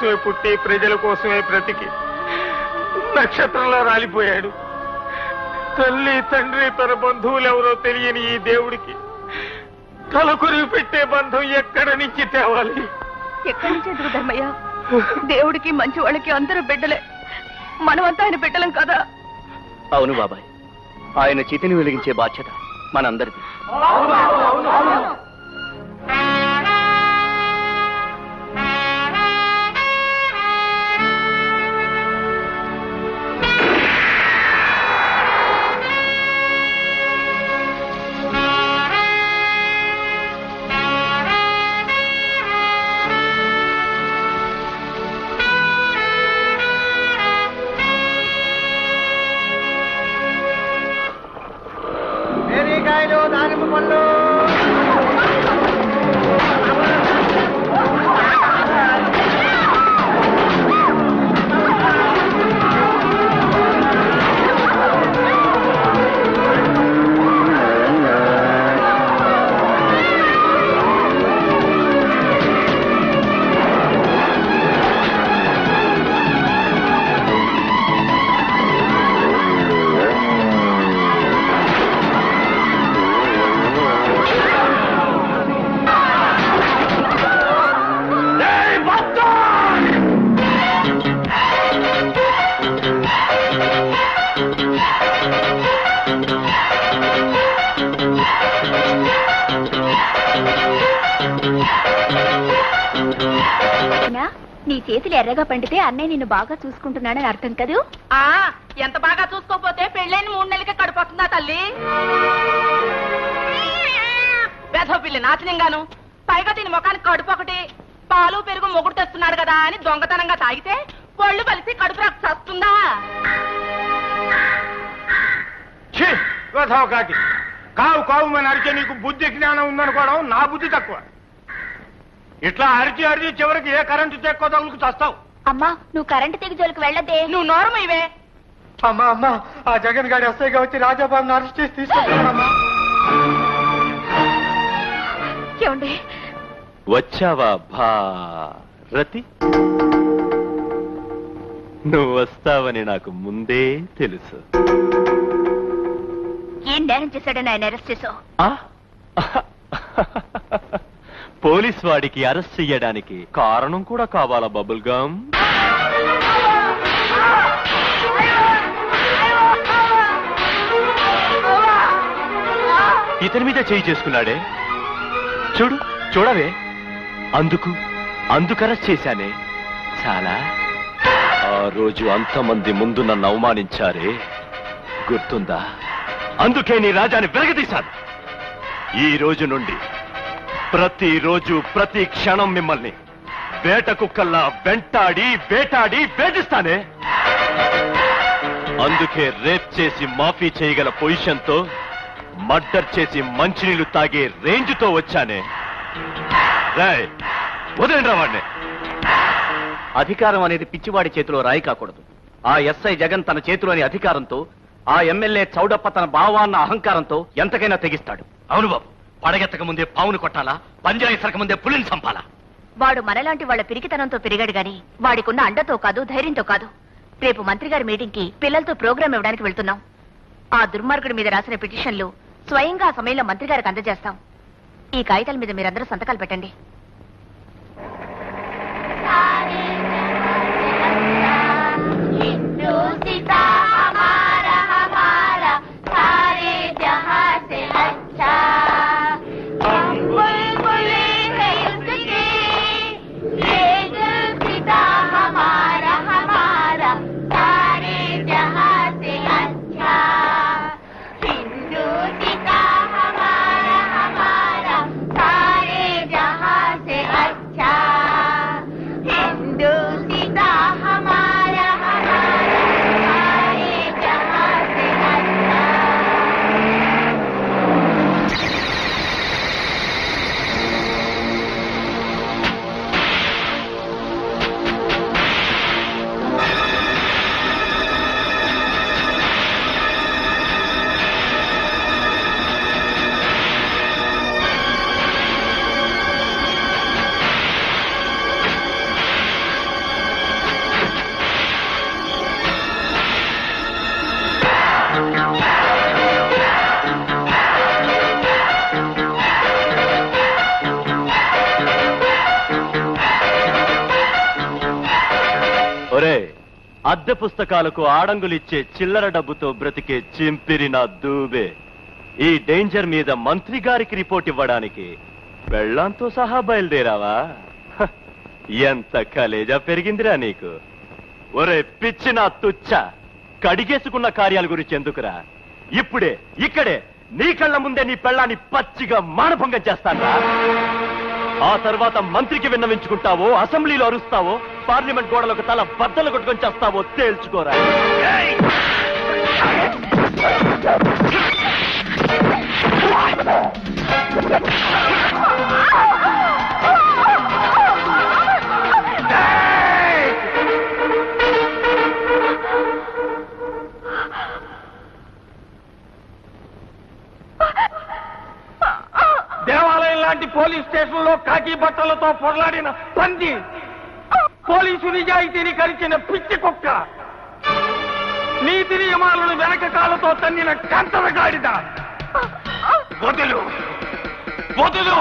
కోసమే పుట్టి ప్రజల కోసమే బ్రతికి నక్షత్రంలో రాలిపోయాడు. తల్లి తండ్రి తన బంధువులు ఎవరో తెలియని ఈ దేవుడికి తలకొరివి పెట్టే బంధం ఎక్కడి నుంచి తేవాలి? ఎక్కడి నుంచి ఎదురు ధర్మయ్య? దేవుడికి మంచి వాళ్ళకి అందరూ బిడ్డలే, మనమంతా ఆయన బిడ్డలం కదా. అవును బాబాయ్, ఆయన చితిని వెలిగించే బాధ్యత మనందరిది. నీ చేతులు ఎర్రగా పండితే అన్నయ్య నిన్ను బాగా చూసుకుంటున్నాడని అర్థం కదూ? ఎంత బాగా చూసుకోపోతే పెళ్ళైన 3 నెలలకే కడుపుతుందా తల్లి? వేధో పిల్లి నాశనంగాను. పైగా దీని ముఖానికి కడుపు ఒకటి, పాలు పెరుగు మొగుడు తెస్తున్నాడు కదా అని దొంగతనంగా తాగితే పళ్ళు కలిసి కడుపు రాక చస్తుందా? కావు కావు మన అరిచే నీకు బుద్ధి జ్ఞానం ఉందనుకోవడం నా బుద్ధి తక్కువ. ఇట్లా అరిచి అరిచి చివరికి ఏ కరెంటు తెక్కువ తగులుకు చస్తావు. అమ్మా, నువ్వు కరెంటు తెగి జోలికి వెళ్ళదే. నువ్వు నోరము ఇవే. అమ్మా అమ్మా, ఆ జగన్ గారి ఎస్ఐగా వచ్చి రాజాబాబుని అరెస్ట్ చేసి తీసుకెళ్తానమ్మా. ఏమండి వచ్చావా భారతి? నువ్వు వస్తావని నాకు ముందే తెలుసు. ఏం నేరం చేశాడని ఆయన అరెస్ట్ చేసావు? పోలీస్ వాడికి అరెస్ట్ చెయ్యడానికి కారణం కూడా కావాలా బబుల్ గమ్? ఇతని మీద చేయి చేసుకున్నాడే, చూడు చూడవే. అందుకు అరెస్ట్ చేశానే. చాలా ఆ రోజు అంతమంది ముందు నన్ను అవమానించారే, గుర్తుందా? అందుకే నీ రాజాని వెలగదీశాను. ఈ రోజు నుండి ప్రతిరోజు ప్రతి క్షణం మిమ్మల్ని వేట కుక్కల్లా వెంటాడి వేటాడి వేధిస్తానే. అందుకే రేప్ చేసి మాఫీ చేయగల పొజిషన్తో, మర్డర్ చేసి మంచినీళ్లు తాగే రేంజ్తో వచ్చానే. వదిలేండ్రా వాడిని. అధికారం అనేది పిచ్చివాడి చేతిలో రాయి కాకూడదు. ఆ ఎస్ఐ జగన్ తన చేతిలోని అధికారంతో, ఆ ఎమ్మెల్యే చౌడప్ప తన భావాన్న అహంకారంతో ఎంతకైనా తెగిస్తాడు. అవును బాబు, పడగెత్తక ముందే పావును కొట్టాలా, పంజాయి సరక ముందే పులిని చంపాలా. వాడు మనలాంటి వాళ్ళ పిరికితనంతో పెరిగాడు గాని వాడికున్న అండతో కాదు, ధైర్యంతో కాదు. రేపు మంత్రి గారి మీటింగ్ కి పిల్లలతో ప్రోగ్రాం ఇవ్వడానికి వెళ్తున్నాం. ఆ దుర్మార్గుడి మీద రాసిన పిటిషన్లు స్వయంగా ఆ సమయంలో మంత్రి గారికి అందజేస్తాం. ఈ కాగితాల మీద మీరందరూ సంతకాలు పెట్టండి. అద్దె పుస్తకాలకు ఆడంగులిచ్చే చిల్లర డబ్బుతో బ్రతికే చింపిరిన దూబే ఈ డేంజర్ మీద మంత్రి గారికి రిపోర్ట్ ఇవ్వడానికి పెళ్ళాంతో సహా బయలుదేరావా? హ, ఎంత కలేజా పెరిగిందిరా నీకు. ఒరే పిచ్చిన తుచ్చ, కడిగేసుకున్న కార్యాల గురించి ఎందుకురా? ఇప్పుడే ఇక్కడే నీ కళ్ళ ముందే నీ పెళ్ళాన్ని పచ్చిగా మానభంగం చేస్తారా? ఆ తర్వాత మంత్రికి విన్నవించుకుంటావో, అసెంబ్లీలో అరుస్తావో, పార్లమెంట్ గోడలకు తల బద్దలు కొట్టుకొని చేస్తావో తేల్చుకోరా. దేవాలయం లాంటి పోలీస్ స్టేషన్ లో కాకి బట్టలతో పొరలాడిన పంది, పోలీసు నిజాయితీని కలిసిన పిచ్చి కుక్క, నీతి నియమాలను వెనక కాళ్ళతో తన్నిన కంతరగాడిద. వదులు వదులు,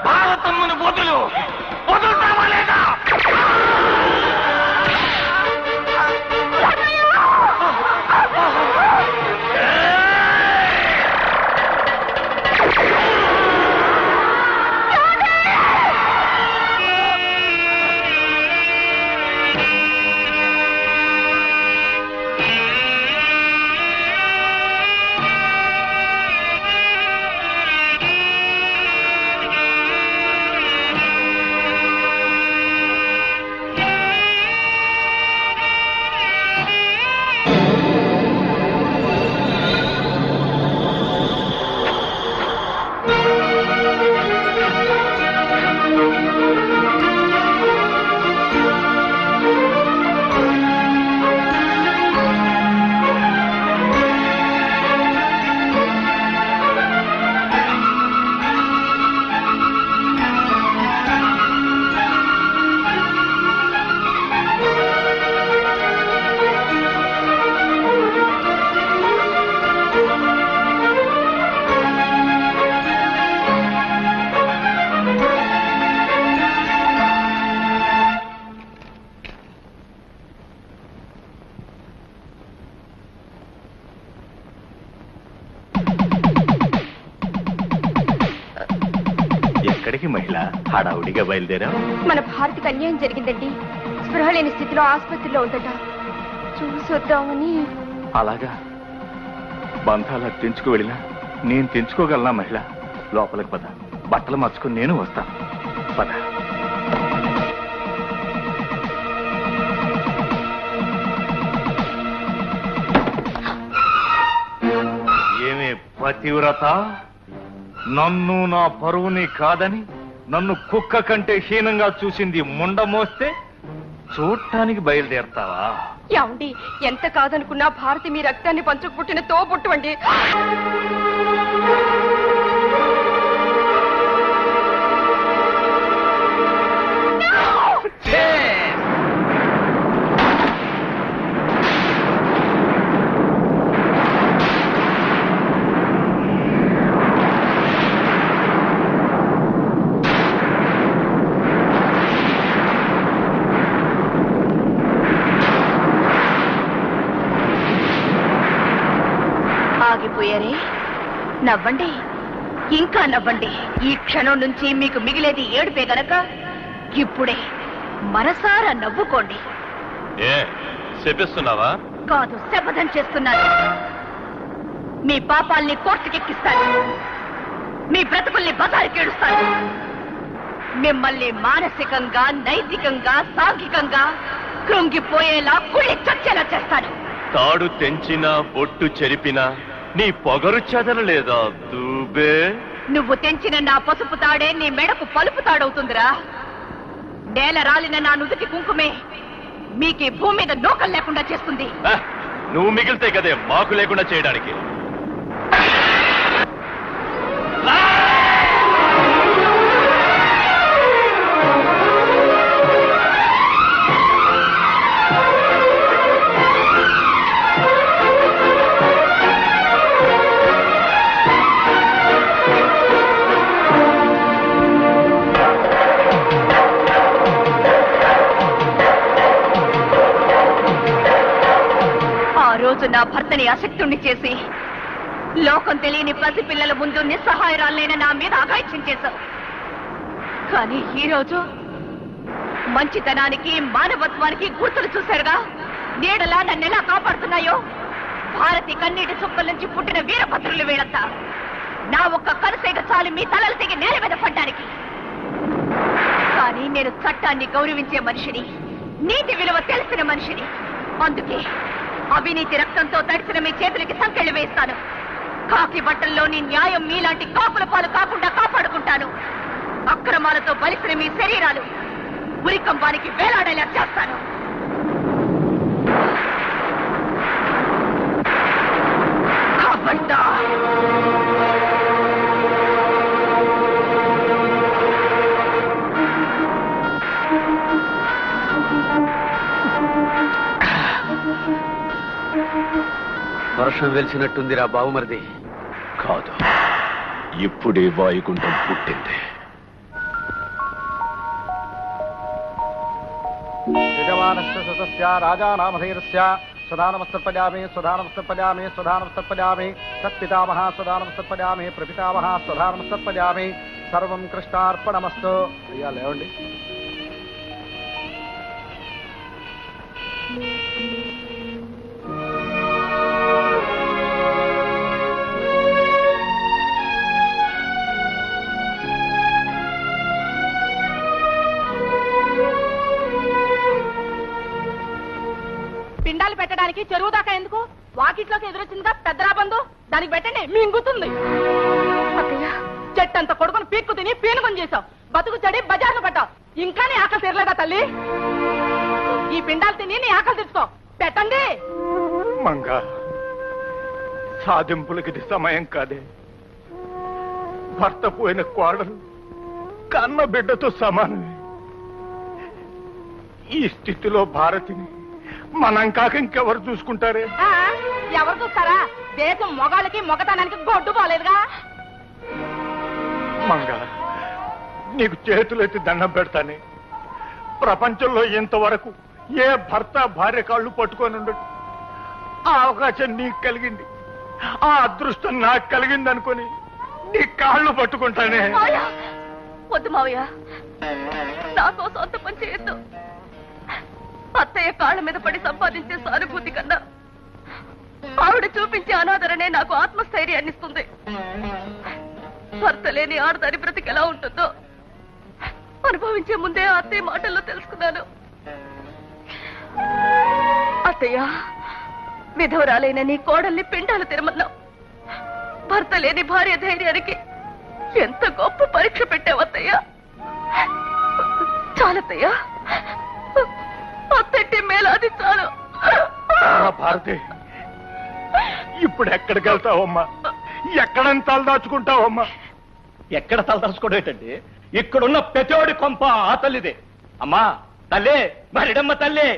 భారతమ్మను వదులు. వదులుతావా లేదా? ఎక్కడికి మహిళ? హడావుడిగా బయలుదేరా? మన భారతికి అన్యాయం జరిగిందండి. స్పృహ లేని స్థితిలో ఆసుపత్రిలో ఉందట. చూసొద్దామని. అలాగా? బంధాలు తెంచుకు వెళ్ళినా నేను తెంచుకోగలనా మహిళ? లోపలికి పద, బట్టలు మార్చుకుని నేను వస్తాను. పద. ఏమే పతివ్రత, నన్ను నా పరువుని కాదని నన్ను కుక్క కంటే హీనంగా చూసింది ముండ మోస్తే చూడటానికి బయలుదేరతావా? యాండి, ఎంత కాదనుకున్నా భారతి మీ రక్తాన్ని పంచుకు పుట్టిన తోబుట్టువండి. ఆగిపోయారే? నవ్వండి, ఇంకా నవ్వండి. ఈ క్షణం నుంచి మీకు మిగిలేది ఏడుపే గనక ఇప్పుడే మనసారా నవ్వుకోండి. చెప్పిస్తున్నావా? కాదు, శపథం చేస్తున్నాను. మీ పాపాల్ని కోర్టుకెక్కిస్తాను, మీ బ్రతుకుల్ని బజారుకేడుస్తాను, మిమ్మల్ని మానసికంగా, నైతికంగా, సాంఘికంగా కృంగిపోయేలా కుళ్ళి చచ్చేలా చేస్తాను. తాడు తెంచినా బొట్టు చెరిపినా నీ పొగరు చెదరలేదా దూబే? నువ్వు తెంచిన నా పసుపు తాడే నీ మెడకు పలుపు తాడవుతుందిరా. నేల రాలిన నా నుదుటి కుంకుమే మీకీ భూమి మీద నూకలు లేకుండా చేస్తుంది. నువ్వు మిగిలితే కదే మాకు లేకుండా చేయడానికి. రోజు నా భర్తని అశక్తుణ్ణి చేసి లోకం తెలియని పసిపిల్లల ముందు నిస్సహాయరాలైన నా మీద అఘాయిత్యం చేశావు. కానీ ఈ రోజు మంచితనానికి మానవత్వానికి గుర్తులు చూశారుగా. నీడలా నన్నెలా కాపాడుతున్నాయో. భారతి కన్నీటి చుక్కల నుంచి పుట్టిన వీరభద్రులు వీళ్ళంతా. నా ఒక్క కనుసేగ చాలు మీ తలలు తెగి నేల మీద పడ్డానికి. కానీ నేను చట్టాన్ని గౌరవించే మనిషిని, నీతి విలువ తెలిసిన మనిషిని. అందుకే అవినీతి రక్తంతో తడిసిన మీ చేతులకి సంకెళ్ళు వేస్తాను. కాకి బట్టల్లోని న్యాయం మీలాంటి కాకుల పాలు కాకుండా కాపాడుకుంటాను. అక్రమాలతో బలిసిన మీ శరీరాలు ఉరికంబానికి వేలాడేలా చేస్తాను. వర్షం వెలిసినట్టుందిరా బావుమరిది. కాదు, ఇప్పుడే వాయుగుండం పుట్టింది. యజమానస్య సతస్య రాజానామధైర్యస్య స్వధానమస్తర్పయామి స్వధానమస్తర్పయామి స్వధానమస్తర్పయామి తత్పితామహ స్వధానమస్తర్పయామి ప్రపితామహ స్వధానమస్తర్పయామి సర్వం కృష్ణార్పణమస్తు. అయ్యా లేవండి. పిండాలు పెట్టడానికి చెరువు దాకా ఎందుకు? వాకిట్లోకి ఎదురొచ్చిందిగా పెద్దరా బంధు, దానికి పెట్టండి, మింగుతుంది. చెట్టంత కొడుకుని పీక్కు తిని పీనుకొని చేశావు. బతుకు చెడి బజార్ను పట్టావు. ఇంకా నీ ఆకలి తీరలేదా తల్లి? ఈ పిండాలు తిని నీ ఆకలి తెచ్చుకో. పెట్టండి. మంగ, సాధింపులకి ఇది సమయం కాదే. భర్త పోయిన కోడలు కన్న బిడ్డతో సమానమే. ఈ స్థితిలో భారతిని మనం కాక ఇంకెవరు చూసుకుంటారే? ఎవరు చూస్తారా? దేశం మొగాళ్ళకి మొగతనానికి గొడ్డు పోలేదుగా. మంగ, నీకు చేతులెత్తి దండం పెడతానే. ప్రపంచంలో ఇంతవరకు ఏ భర్త భార్య కాళ్ళు పట్టుకొని ఉండడు. ఆ అవకాశం నీకు కలిగింది, ఆ అదృష్టం నాకు కలిగింది అనుకుని నీ కాళ్ళు పట్టుకుంటానే. వద్దు మావయ్య, నాకో సొంత పని చేయొద్దు. అత్తయ్య కాళ్ళ మీద పడి సంపాదించే సానుభూతి కన్నా ఆవిడ చూపించే అనాదరణే నాకు ఆత్మస్థైర్యాన్ని ఇస్తుంది. భర్త లేని ఆడదాని బ్రతికి ఎలా ఉంటుందో అనుభవించే ముందే అత్తయ్య మాటల్లో తెలుసుకున్నాను. అత్తయ్య, విధవరాలైన నీ కోడల్ని పిండాలు తిరమన్నావు. భర్త లేని భార్య ధైర్యానికి ఎంత గొప్ప పరీక్ష పెట్టావత్తయ్య. చాలత్తయ్య, అత్తట్టి మేలాది చాలు. భారతి, ఇప్పుడు ఎక్కడికి వెళ్తావమ్మా? ఎక్కడని తలదాచుకుంటావమ్మా? ఎక్కడ తలదాచుకోవడం ఏంటండి? ఇక్కడున్న పెతోడి కొంప ఆ తల్లిదే. అమ్మా తల్లే, మరిడమ్మ తల్లే.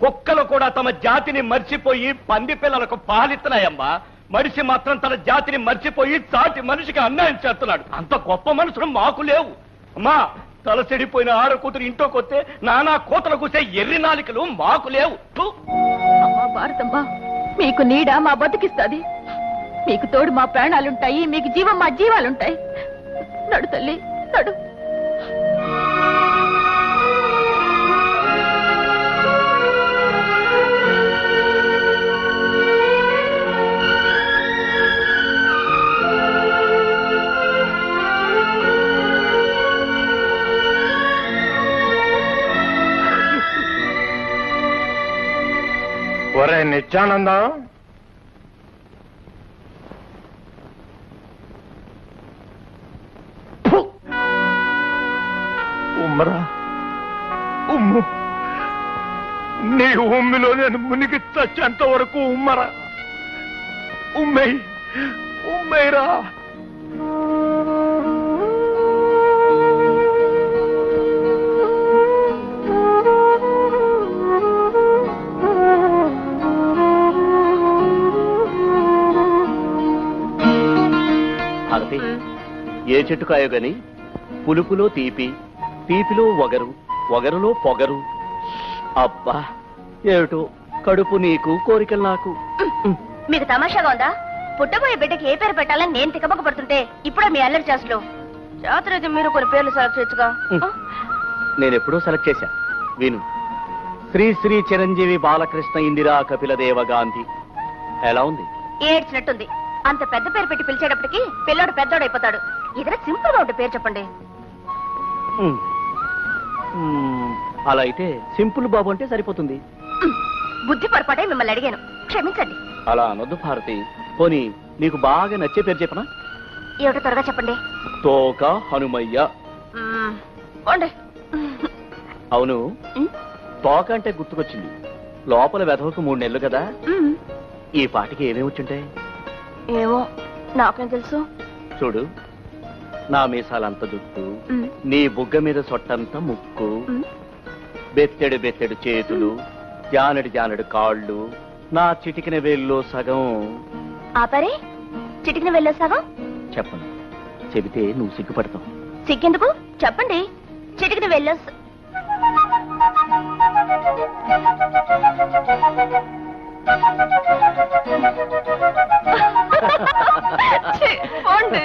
కుక్కలు కూడా తమ జాతిని మర్చిపోయి పంది పిల్లలకు పాలిస్తున్నాయమ్మా. మనిషి మాత్రం తన జాతిని మర్చిపోయి చాటి మనిషికి అన్యాయం చేస్తున్నాడు. అంత గొప్ప మనుషులు మాకు లేవు అమ్మా. తల చెడిపోయిన ఆడ కూతురు ఇంట్లో కొత్తే నానా కోతలు కూసే ఎర్రి నాలికలు మాకు లేవు. అమ్మా భారతమ్మ, మీకు నీడ మా బతికిస్తుంది. మీకు తోడు మా ప్రాణాలుంటాయి, మీకు జీవం మా జీవాలుంటాయి. నడు తల్లి, నడు. ఒరే నిత్యానందం, ఉమ్మరా ఉమ్ము. నీ ఉమ్మిలో నేను మునిగి చచ్చేంత వరకు ఉమ్మరా. ఉమ్మేయ్, ఉమ్మేరా. భారతి, ఏ చెట్టు కాయో గాని పులుపులో తీపి, తీపిలో వగరు, వగరులో పొగరు. అబ్బా ఏమిటో కడుపు నీకు కోరికలు నాకు. మీకు తమాషాగా ఉందా? పుట్టబోయే బిడ్డకి ఏ పేరు పెట్టాలని నేను తికమక పడుతుంటే ఇప్పుడే మీ అల్లరి చేస్తలో జాతర మీరు కొన్ని పేర్లు సెలెక్ట్ చేయొచ్చుగా. నేను ఎప్పుడూ సెలెక్ట్ చేశా. విను. శ్రీ శ్రీ చిరంజీవి బాలకృష్ణ ఇందిరా కపిలదేవ గాంధీ. ఎలా ఉంది? ఏడ్చినట్టుంది. అంత పెద్ద పేరు పెట్టి పిలిచేటప్పటికి పిల్లోడు పెద్దోడైపోతాడు. ఏదైనా సింపుల్ గా ఉంటే పేరు చెప్పండి. అలా అయితే సింపుల్ బాబు అంటే సరిపోతుంది. బుద్ధి పొరపాటే మిమ్మల్ని అడిగాను, క్షమించండి. అలా అనొద్దు భారతి. పోనీ నీకు బాగా నచ్చే పేరు చెప్పనా? ఏమిటో త్వరగా చెప్పండి. తోక హనుమయ్య. పోండి. అవును, తోక అంటే గుర్తుకొచ్చింది. లోపల వెధవకు 3 నెలలు కదా. ఈ పాటికి ఏమేమి వచ్చుంటాయి? ఏమో, నాకేం తెలుసు. చూడు, నా మీసాలంత జుట్టు, నీ బుగ్గ మీద సొట్టంత ముక్కు, బెత్తెడు బెత్తెడు చేతులు, జానడి జానడు కాళ్ళు, నా చిటికిన వేల్లో సగం. ఆపరే, చిటికిన వెళ్ళో సగం చెప్పను. చెబితే నువ్వు సిగ్గుపడతావు. సిగ్గెందుకు? చెప్పండి. చిటికిన వెళ్ళో పోండి.